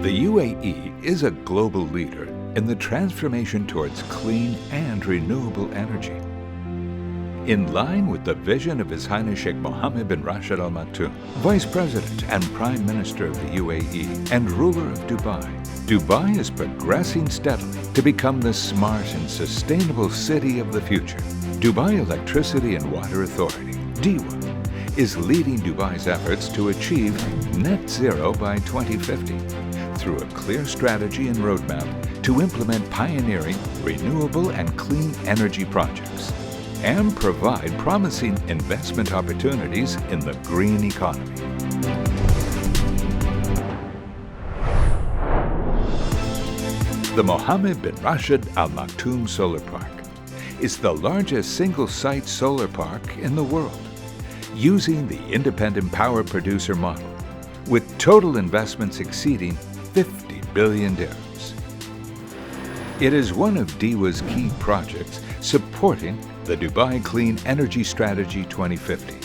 The UAE is a global leader in the transformation towards clean and renewable energy. In line with the vision of His Highness Sheikh Mohammed bin Rashid Al Maktoum, Vice President and Prime Minister of the UAE and ruler of Dubai, Dubai is progressing steadily to become the smart and sustainable city of the future. Dubai Electricity and Water Authority, DEWA, is leading Dubai's efforts to achieve net zero by 2050 through a clear strategy and roadmap to implement pioneering renewable and clean energy projects and provide promising investment opportunities in the green economy. The Mohammed bin Rashid Al Maktoum Solar Park is the largest single-site solar park in the world, using the independent power producer model, with total investments exceeding 50 billion dirhams. It is one of DEWA's key projects supporting the Dubai Clean Energy Strategy 2050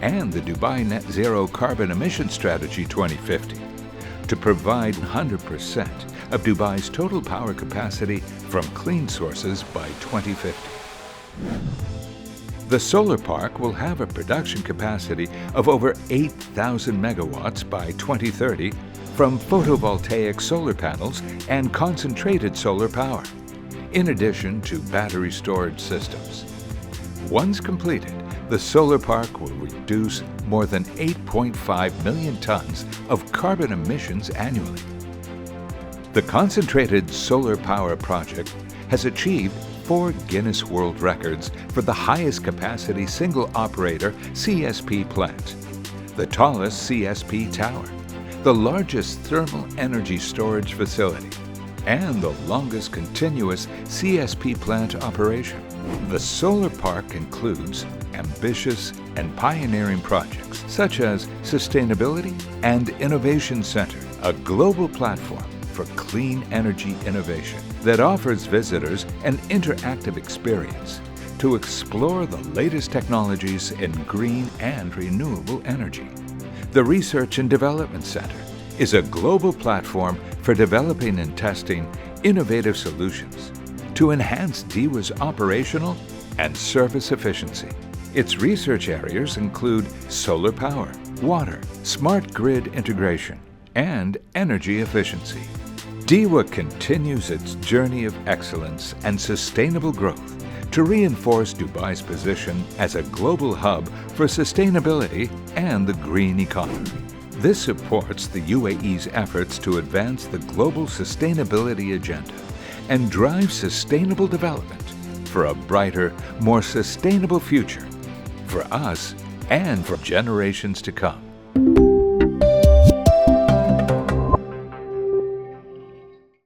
and the Dubai Net Zero Carbon Emission Strategy 2050 to provide 100% of Dubai's total power capacity from clean sources by 2050. The solar park will have a production capacity of over 8,000 megawatts by 2030 from photovoltaic solar panels and concentrated solar power, in addition to battery storage systems. Once completed, the solar park will reduce more than 8.5 million tons of carbon emissions annually. The concentrated solar power project has achieved 4 Guinness World Records for the highest capacity single operator CSP plant, the tallest CSP tower, the largest thermal energy storage facility, and the longest continuous CSP plant operation. The solar park includes ambitious and pioneering projects such as Sustainability and Innovation Center, a global platform for clean energy innovation that offers visitors an interactive experience to explore the latest technologies in green and renewable energy. The Research and Development Center is a global platform for developing and testing innovative solutions to enhance DEWA's operational and service efficiency. Its research areas include solar power, water, smart grid integration, and energy efficiency. DEWA continues its journey of excellence and sustainable growth to reinforce Dubai's position as a global hub for sustainability and the green economy. This supports the UAE's efforts to advance the global sustainability agenda and drive sustainable development for a brighter, more sustainable future for us and for generations to come.